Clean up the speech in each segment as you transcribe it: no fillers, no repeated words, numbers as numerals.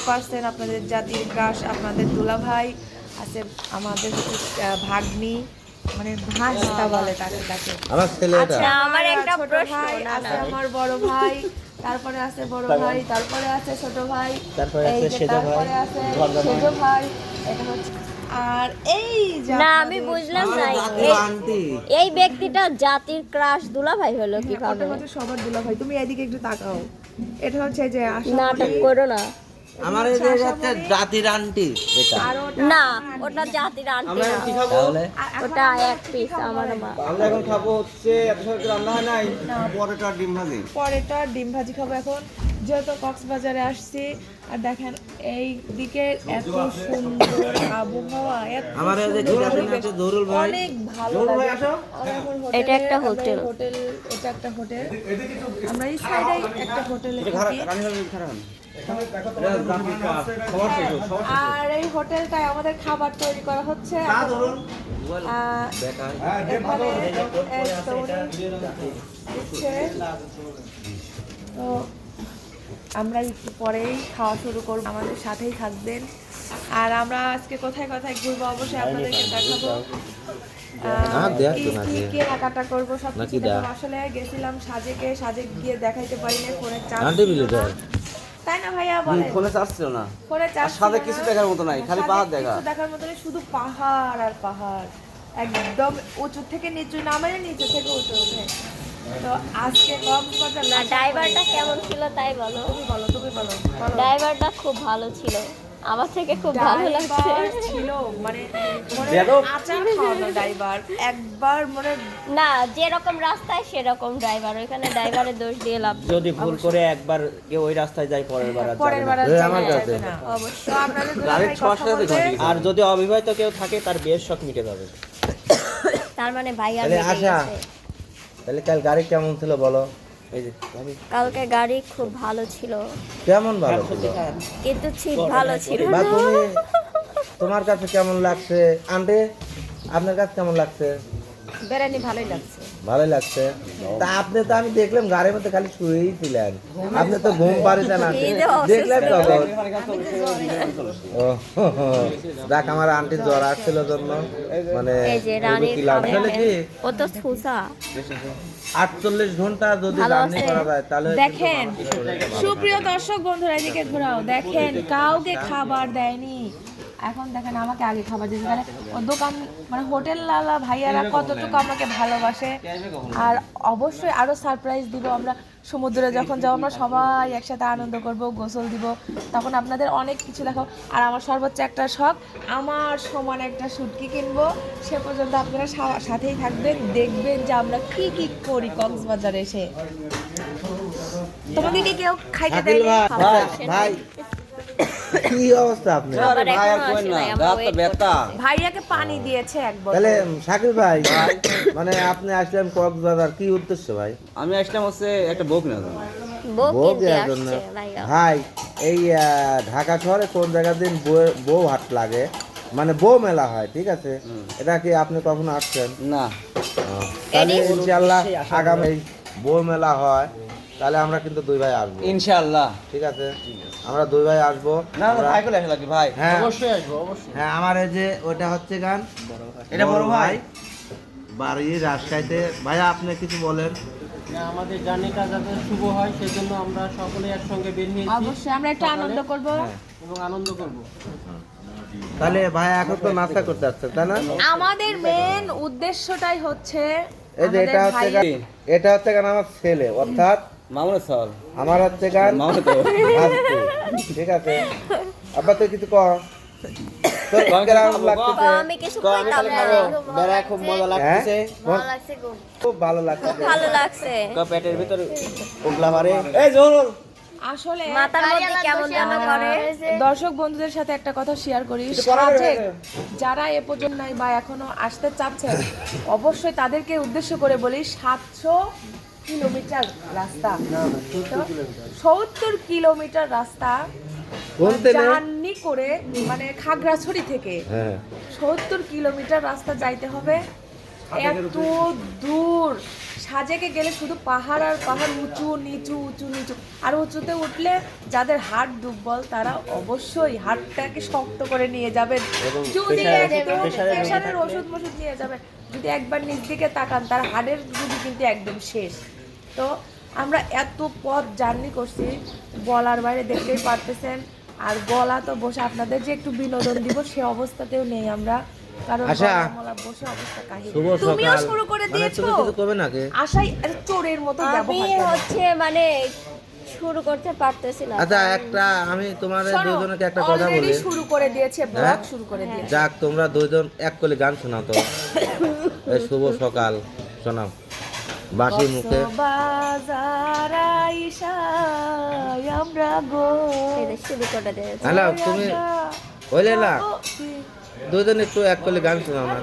Percent আপনাদের জাতির crush, আপনাদের দুলাভাই আছে, আমাদের ভাগ্নি মানে ভাস্তা বলে তাকে তাকে আমার ছেলে এটা আচ্ছা, আমার একটা ছোট প্রশ্ন, ভাই না, আছে, না। আমার বড় ভাই, তারপরে আছে বড় ভাই, তারপরে আছে ছোট ভাই, তারপরে এই আছে যে সেজো ভাই, তারপরে আছে ঘরজামাই। সেজো ভাই, এটা হচ্ছে আর এই যে না, আমি আপনাদের- বুঝলাম আমার না জাতির আন্টি। এই ব্যক্তিটা জাতির ক্রাশ দুলাভাই হলো হ্যাঁ, কিভাবে? ওটা হচ্ছে সবার দুলাভাই। তুমি এদিকে একটু তাকাও, এটা হচ্ছে যে নাটক করো না। আমার এই যে হচ্ছে জাতির আন্টি এটা। আর না, ওটা জাতির আন্টি আমরা না। কি খাবো? তাহলে ওটা এক পিস আমার মা। আমরা এখন খাবো হচ্ছে এত সময় তো রান্না হয় নাই পরোটা ডিম ভাজি। পরেটা ডিম ভাজি খাবো এখন, যেহেতু কক্সবাজারে আসছি। আর দেখেন এই দিকে এত সুন্দর আবহাওয়া, এত আমার এই যে সুন্দর কি আছে না, পরিবেশ, আছে জহুরুল ভাই। অনেক ভালো জহুরুল ভাই লাগে। আসো। আমরা এখন এটা একটা আমরা হোটেল। হোটেল, এটা একটা হোটেল। আমরা এই সাইডে একটা হোটেলে থাকি। রানী ভাবি খারাপ আর এই হোটেলটায় আমাদের খাবার তৈরি করা হচ্ছে। এখানে দিচ্ছে। তো আমরা একটু পরেই খাওয়া শুরু করব, আমাদের সাথেই থাকবেন। আর আমরা আজকে কোথায় কোথায় ঘুরবো অবশ্যই আপনাদেরকে দেখাবো। কি কেনাকাটা করবো সব কিছু দেখাবো। আসলে গেছিলাম সাজেকে, সাজেক গিয়ে দেখাইতে পারি না, ফোনে চার্জ আন্টি ছিল বিলে না। তাই না ভাইয়া বলেন? ফোনে চার্জ ছিল না। ফোনে চার্জ আর সাথে ছিল কিছু না। দেখার মতো নাই, খালি সাথে পাহাড় কিছু দেখা। দেখার মতো নেই, শুধু পাহাড় আর পাহাড়, একদম উঁচু থেকে নিচু নামে, নিচু থেকে উঁচু ওঠে। তো আজকে কক্সবাজার না, ড্রাইভারটা কেমন ছিল তাই বলো। তুমি বলো, তুমি বলো। ড্রাইভারটা খুব ভালো ছিল, আমার থেকে খুব ভালো লাগছে। ড্রাইভার ছিল মানে আচার খাওয়ানো ড্রাইভার, একবার মানে না, যেরকম রাস্তায় সেরকম ড্রাইভার, ওইখানে ড্রাইভারের দোষ দিয়ে লাভ নেই। যদি ভুল করে একবার কেউ ওই রাস্তায় যায় পরের বার আর পরের যাবে বার না। আর এই যাবে আমার না, কাছে। যাবে না। অবশ্য আপনাদের গাড়ির দুলাভাই ছোঁয়ার কথা সাথে বলবে। আর যদি অবিবাহিত কেউ থাকে তার বিয়ের শখ মিটে যাবে। তার মানে ভাই আর তাহলে মিটে আশা, গেছে। তাহলে কাল গাড়ি কেমন ছিল বলো? এই যে ভাবি কালকে গাড়ি খুব ভালো ছিল, কেমন ভালো ছিল? কিন্তু সিট ভালো ছিল বা না। তুমি, তোমার কাছে কেমন লাগছে আন্টি? আপনার কাছে কেমন লাগছে? বেড়ানি ভালোই লাগছে। ভালোই লাগছে। তা আপনি তো, আমি দেখলাম গাড়ির মধ্যে খালি শুয়েই ছিলেন, আপনি তো ঘুম পারিতেন না, এই যে অসুস্থ। দেখলেন তখন। ও দেখ, আমার আন্টির জ্বর আসছিল জন্য মানে এই যে রানী কি লাভ হলে কি ও তো সুসা 48 ঘন্টা যদি ভালো রান্না আছে। করা যায় তাহলে দেখেন সুপ্রিয় দর্শক বন্ধুরা, এদিকে ঘোরাও, দেখেন কাউকে খাবার দেয়নি। এখন দেখেন আমাকে আগে খাবার দিয়েছে, তাহলে ও দোকান মানে হোটেল লালা ভাইয়ারা কতটুকু আমাকে ভালোবাসে। আর অবশ্যই আরো সারপ্রাইজ দিব আমরা, সমুদ্রে যখন যাবো আমরা সবাই একসাথে আনন্দ করব, গোসল দিব, তখন আপনাদের অনেক কিছু দেখাবো। আর আমার সর্বোচ্চ একটা শখ, আমার সমান একটা শুটকি কিনবো। সে পর্যন্ত আপনারা সাথেই থাকবেন, দেখবেন যে আমরা কি কি করি কক্সবাজারে এসে। তোমাদেরকে কেউ খাইতে শাকিল দেয় না? ভাই, ভাই কি অবস্থা আপনার? আবার ভাই আর এখনো কোয়েন আসে না, নাই, আমরা রাত তো wait ব্যথা। ভাইয়াকে পানি দিয়েছে এক তাহলে বোতল। শাকিল ভাই, মানে আপনি আসলেন কক্সবাজার, কি উদ্দেশ্য ভাই? আমি আসলাম হচ্ছে একটা বউ কিনা জন্য। বউ বউ কিনতে কেনার জন্য? আসছে ভাইয়া। ভাই এই ঢাকা শহরে কোন জায়গার দিন বউ হাট লাগে, মানে বউ মেলা হয়, ঠিক আছে? এটা কি আপনি কখনো আসছেন? না তাহলে ইনশাআল্লাহ আগামী বউ মেলা হয়, তাহলে আমরা কিন্তু দুই ভাই আসবো, ইনশাআল্লাহ। ঠিক আছে? আমরা দুই ভাই আসবো। না না, ভাই কোলে আসা লাগবে ভাই। হ্যাঁ অবশ্যই আসবো, অবশ্যই। হ্যাঁ, আমার এই যে ওটা হচ্ছে গান, এটা বড় ভাই। বাড়ি রাজশাহীতে। ভাইয়া আপনি কিছু বলেন। আমাদের জার্নিটা যাতে শুভ হয় সেজন্য আমরা সকলে একসঙ্গে বের হয়েছি অবশ্যই আমরা একটু আনন্দ করব। এবং আনন্দ করব। তাহলে ভাই এখন তো নাস্তা করতে আসছে, তাই না? আমাদের মেন উদ্দেশ্যটাই হচ্ছে এই যে এটা হচ্ছে গান, এটা হচ্ছে গান আমার ছেলে, অর্থাৎ মামুনের চল। আমার হচ্ছে গান মামুন তো ভাস্তি, ঠিক আছে? আব্বা তুই কিছু কর, তোর কেমন লাগতেছে? আমি কিছু তো আমি কইতাম তাহলে না। খাবো। বেড়ায় খুব মজা লাগতেছে। ভালো লাগছে গো। খুব ভালো লাগছে। ভালো লাগছে। পেটের ভিতরে উগলা মারে। এই জোর। আসলে মাথার মধ্যে কেমন যেন করে। দর্শক বন্ধুদের সাথে একটা কথা শেয়ার করি, যারা এ পর্যন্ত নাই বা এখনো আসতে চাচ্ছেন, অবশ্যই তাদেরকে উদ্দেশ্য করে বলি 700 কিলোমিটার রাস্তা, 70 কিলোমিটার রাস্তা কোন তেলে? জার্নি করে, মানে খাগড়াছড়ি থেকে হ্যাঁ 70 কিলোমিটার রাস্তা যাইতে হবে। এত দূর সাজেকে গেলে শুধু পাহাড় আর পাহাড়, উঁচু নিচু উঁচু নিচু। আর উঁচুতে উঠলে যাদের হাড় দুর্বল তারা অবশ্যই হাড়টাকে শক্ত করে নিয়ে যাবেন, যদি একদম প্রেশারের ওষুধ মষুধ নিয়ে যাবেন। যদি একবার নিচ দিকে তাকান তার হাড়ের রুগী কিন্তু একদম শেষ। তো আমরা এত পথ জার্নি করছি বলার বাইরে, দেখতেই পারতেছেন। আর গলা তো বসে আপনাদের যে একটু বিনোদন দিব সে অবস্থাতেও নেই আমরা, কারণ আশা, গলা বসে অবস্থা কাহিল। শুভ তুমিও সকাল। শুরু করে মানে দিয়েছো। তুমি কিছু করবে নাকি? আশাই চোরের মতো আমি ব্যবহার করে। হচ্ছে মানে শুরু করতে পারতেছি না। আচ্ছা, একটা আমি তোমাদের শোনো, দুজনকে একটা কথা already বলি। শুরু করে দিয়েছে, ব্লগ শুরু করে দিয়েছে। যাক, তোমরা দুজন এক কলি গান শোনাও তো। এই শুভ সকাল শোনাও বাসি মুখে। বাজার আইসায় আমরা গো। এই যে শুরু করে দিয়েছে। হ্যালো, তুমি হইলে না দুজন একটু এক কলি গান শোনাও না।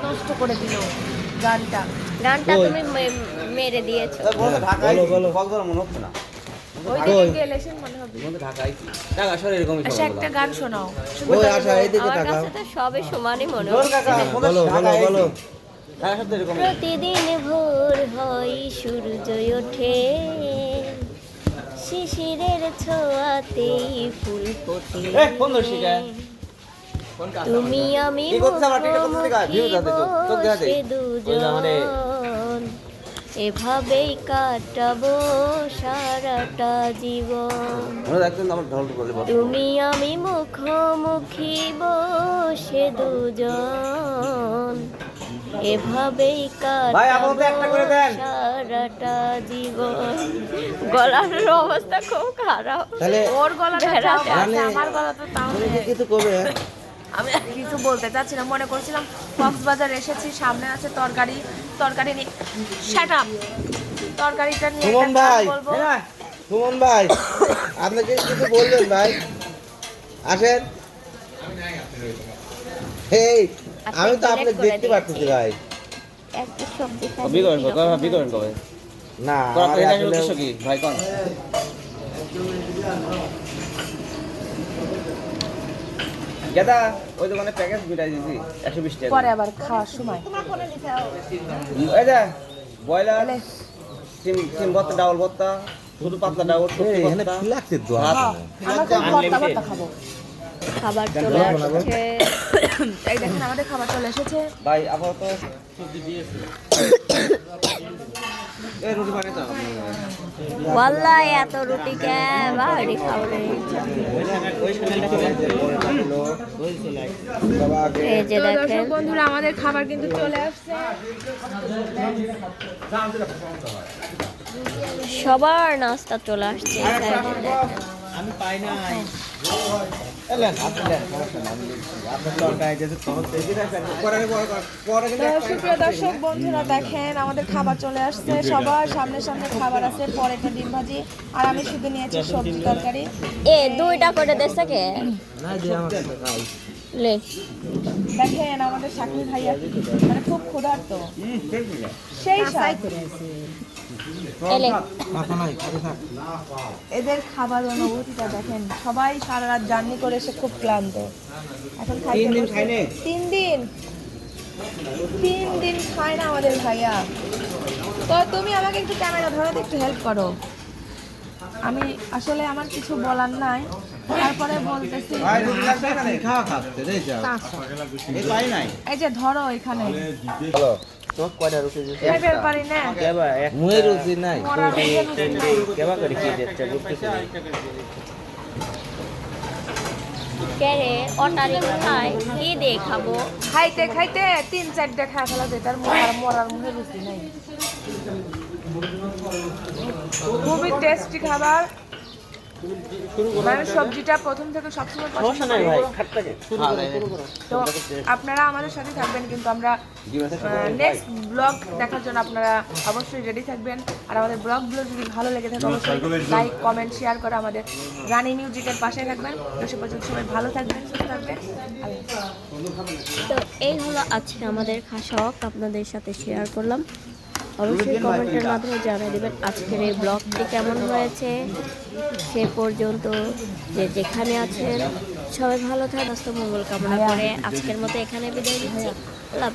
নষ্ট করে দিল গানটা। গানটা কই? তুমি মেরে দিয়েছো। ঢাকায় বলো, বলো। কক্সবাজার মনে হচ্ছে না। ওই কই? দিকে গেলে সে মনে হবে। ঢাকায় ঢাকা শহরে এরকমই আচ্ছা, একটা গান শোনাও। ওই আশা এইদিকে আমার তাকাও। কাছে তো সবই সমানই মনে জোর হচ্ছে। কাকা বলো বলো বলো। ঢাকা শহরে এরকম প্রতিদিন ভোর হয় সূর্য ওঠে, শিশিরের ছোঁয়াতেই ফুল ফোটে। ফোন ধরছি কে? তুমি আমি কি করছে আবার? টিকা করতে টিকা? ভিউ দাও দেখো, চোখ দেখা বসে দেই। ওই যে আমারে দুজন এভাবেই কাটাবো সারাটা জীবন। মনে রাখতেন আমার ঢল করে বল। তুমি আমি মুখোমুখি বসে দুজন এভাবেই ভাই, আমাকে একটা করে কাটাবো দেন। সারাটা জীবন। গলার অবস্থা খুব খারাপ। তাহলে ওর গলাটা বেড়াতে চাপ আছে, মানে- আমার গলা তো তাও তুমি কি নেই। কিছু করবে? আমি আর কিছু বলতে চাচ্ছি না, মনে করছিলাম কক্সবাজার এসেছি, সামনে আছে তরকারি, তরকারি নিয়ে শাট আপ, তরকারিটা নিয়ে সুমন একটা গান ভাই, বলবো। সুমন ভাই, আপনি কি কিছু বলবেন ভাই? আসেন। এই, আমি তো আপনাকে দেখতে পাচ্ছি ভাই। একটা সবজি খাই বিকরণ কবে বিকরণ কবে? না, তোরা আমার তো এটা আসলে- উদ্দেশ্য কি ভাই কোন? গেদা ওই দোকানে প্যাকেজ মিটাই দিয়েছি 120 টাকা। পরে আবার খাওয়ার সময় এই যে বয়লার তাহলে সিম সিম ভর্তা ডাবল ভর্তা শুধু পাতলা ডাবল এই, সবজি এখানে ভর্তা ফ্লাক্সের দোয়া হ্যাঁ, আমরা খুব ভর্তা ভর্তা খাবো। খাবার চলে আসছে। এই দেখেন আমাদের খাবার চলে এসেছে। ভাই আপাতত সবজি দিয়েছি। এই রুটি বানিয়ে দাও। ওয়াল্লাহি এত রুটি কে বাড়ি খাওয়ারে। এই যে তো দেখেন দর্শক বন্ধুরা, আমাদের খাবার কিন্তু চলে আসছে। সবার নাস্তা চলে আসছে এই side এ দেখেন। আমি পাই নাই। এলেন আসলেন সমস্যা নাই আমি দেখছি। আপনার তরকারি যেতে তখন দেখি না পরে তো সুপ্রিয় দর্শক বন্ধুরা, দেখেন আমাদের খাবার চলে আসছে, সবার সামনে সামনে খাবার আছে, পরে একটা ডিম ভাজি, আর আমি শুধু নিয়েছি সবজি তরকারি। এ দুইটা করে দেছে কে না যে আমার সাথে খাই। লে দেখেন আমাদের শাকিল ভাইয়া মানে খুব ক্ষুধার্ত, সেই স্বাদ। এলে মাথা নাই, খালি থাক। এদের খাবার অনুভূতিটা দেখেন, সবাই সারা রাত জার্নি করে এসে খুব ক্লান্ত, এখন খাইতে বসে। 3 দিন খায় না আমাদের ভাইয়া। তো তুমি আমাকে একটু ক্যামেরা ধরাতে একটু হেল্প করো, আমি আসলে আমার কিছু বলার নাই, তারপরে বলতেছি। খাওয়া খাচ্ছে রে যা। এই পাই নাই। এই যে ধরো এখানে হ্যালো, তোমার কয়টা রুটি দিছে? খাইবার পারি না, কেবা এক মুই রুটি নাই। মরার মুখে রুটি নাই। কেবা করে কি দিচ্ছে বুঝতেছি না। কে রে অটারি কোথায় কি দিয়ে খাবো? খাইতে খাইতে 3-4টা খাওয়া ফেলা যায়, তার মরার মুখে রুচি নাই। খুবই টেস্টি খাবার, মানে সবজিটা প্রথম থেকে সবসময় পছন্দ করি। তো আপনারা আমাদের সাথে থাকবেন, কিন্তু আমরা নেক্সট ব্লগ দেখার জন্য আপনারা অবশ্যই রেডি থাকবেন। আর আমাদের ব্লগগুলো যদি ভালো লেগে থাকে অবশ্যই লাইক কমেন্ট শেয়ার করে আমাদের রানী মিউজিকের পাশে থাকবেন। তো সে পর্যন্ত সবাই ভালো থাকবেন, সুস্থ থাকবেন। আল্লাহ হাফেজ। তো এই হলো আজকে আমাদের খাশক আপনাদের সাথে শেয়ার করলাম। অবশ্যই কমেন্টের মাধ্যমে জানিয়ে দেবেন আজকের এই ব্লগটি কেমন হয়েছে। সে পর্যন্ত যে যেখানে আছেন সবাই ভালো থাকেন, স্বাস্থ্য মঙ্গল কামনা করে আজকের মতো এখানে বিদায় দিচ্ছি। আল্লাহ হাফেজ।